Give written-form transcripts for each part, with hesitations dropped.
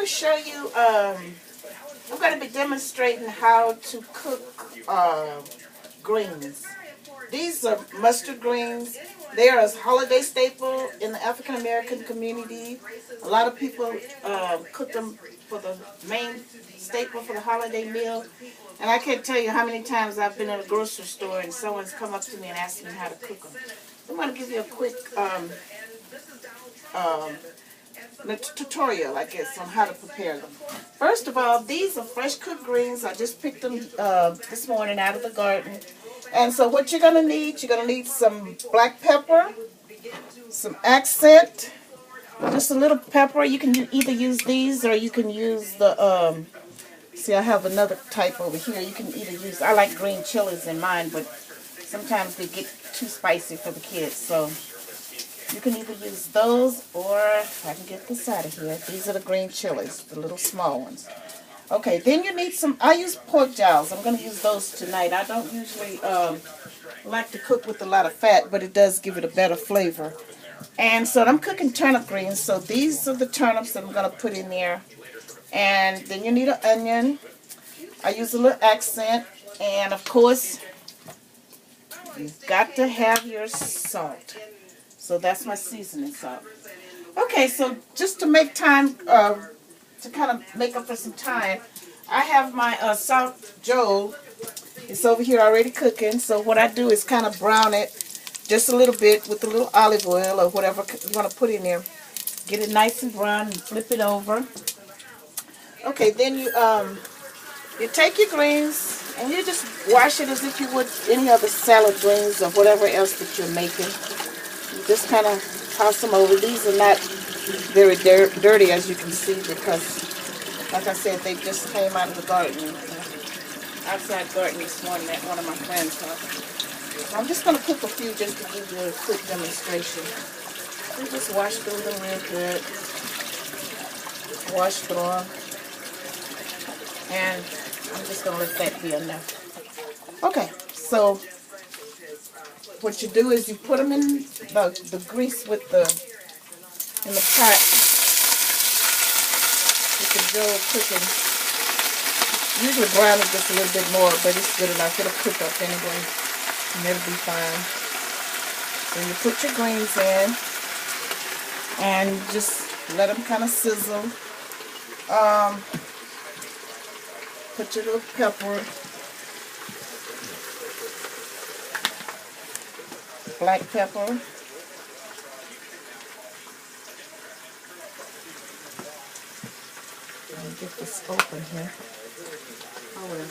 going to show you, I'm going to be demonstrating how to cook greens. These are mustard greens. They are a holiday staple in the African American community. A lot of people cook them for the main staple for the holiday meal. And I can't tell you how many times I've been in a grocery store and someone's come up to me and asked me how to cook them. So I'm going to give you a quick tutorial, I guess, on how to prepare them. First of all, these are fresh cooked greens. I just picked them this morning out of the garden. And so what you're going to need some black pepper, some accent, just a little pepper. You can either use these or you can use the, see, I have another type over here. You can either use, I like green chilies in mine, but sometimes they get too spicy for the kids. So you can either use those or, if I can get this out of here, these are the green chilies, the little small ones. Okay, then you need some, I use pork jowls. I'm going to use those tonight. I don't usually like to cook with a lot of fat, but it does give it a better flavor. And so I'm cooking turnip greens. So these are the turnips that I'm going to put in there. And then you need an onion. I use a little accent. And of course, you've got to have your salt. So that's my seasoning salt. Okay, so just to make time, to kind of make up for some time, I have my salt Joel. It's over here already cooking. So what I do is kind of brown it just a little bit with a little olive oil or whatever you want to put in there. Get it nice and brown and flip it over. Okay, then you take your greens and you just wash it as if you would any other salad greens or whatever else that you're making. You just kind of toss them over. These are not very dirty, as you can see, because, like I said, they just came out of the garden, outside garden this morning at one of my friends' house. I'm just going to cook a few just to give you a quick demonstration. We just wash through them real good. Wash through them. And I'm just going to let that be enough. Okay, so what you do is you put them in the grease in the pot with the Joel cooking. Usually brown it just a little bit more, but it's good enough. It'll cook up anyway, and it'll be fine. So you put your greens in, and just let them kind of sizzle. Put your little pepper, black pepper. Let me get this open here. Oh well, I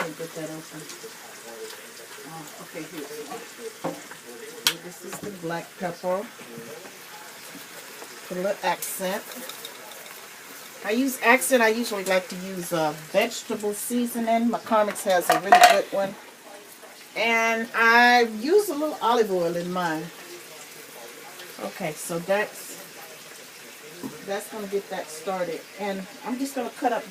can't get that open. Okay, here. So this is the black pepper. Put a little accent. I use accent. I usually like to use vegetable seasoning. McCormick's has a really good one. And I use a little olive oil in mine. Okay, so that's going to get that started. And I'm just going to cut up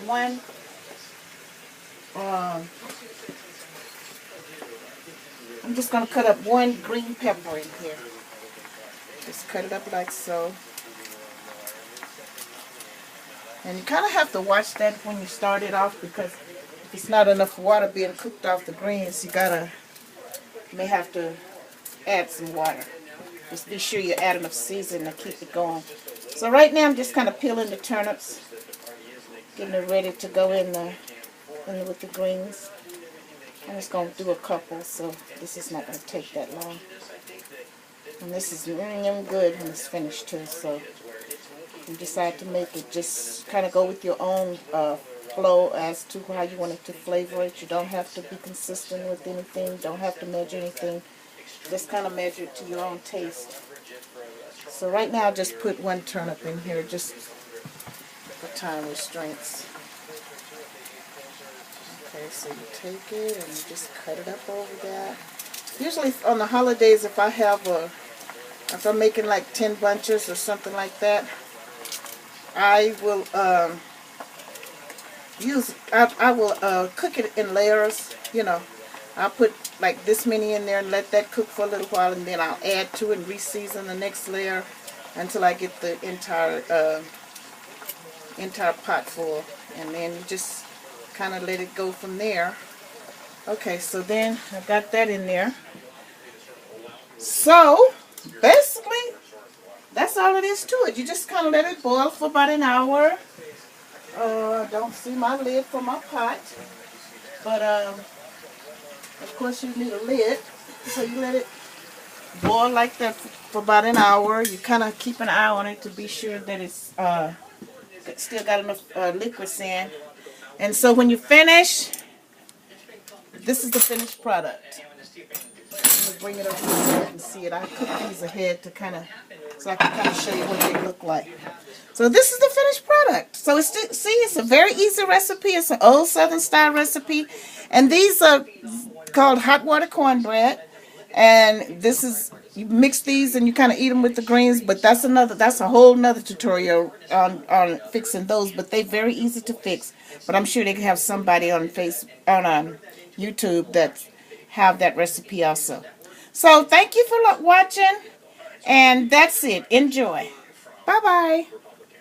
one green pepper in here. Just cut it up like so. And you kind of have to watch that when you start it off, because if it's not enough water being cooked off the greens, you may have to add some water. Just be sure you add enough seasoning to keep it going. So right now I'm just kind of peeling the turnips, getting it ready to go in with the greens. I'm just going to do a couple, so this is not going to take that long. And this is good when it's finished too, so if you decide to make it, just kind of go with your own flow as to how you want it to flavor it. You don't have to be consistent with anything, don't have to measure anything. Just kind of measure it to your own taste. So right now I'll just put one turnip in here just for time restraints. Okay, so you take it and you just cut it up over that. Usually on the holidays, if I'm making like 10 bunches or something like that, I will cook it in layers. You know, I'll put like this many in there and let that cook for a little while, and then I'll add to it and re-season the next layer until I get the entire entire pot full, and then you just kind of let it go from there. Okay, so then I got that in there. So basically, that's all it is to it. You just kind of let it boil for about an hour. I don't see my lid for my pot, but of course you need a lid. So you let it boil like that for about an hour. You kind of keep an eye on it to be sure that it's still got enough liquids in. And so when you finish, this is the finished product. Let me bring it over so you can see it. I cooked these ahead to so I can kind of show you what they look like. So this is the finished product. So it's a very easy recipe. It's an old Southern style recipe. And these are called hot water cornbread. And you mix these and you kind of eat them with the greens, but that's a whole nother tutorial on fixing those, but they're very easy to fix. But I'm sure they can have somebody on YouTube that have that recipe also. So thank you for watching, and that's it. Enjoy. Bye-bye.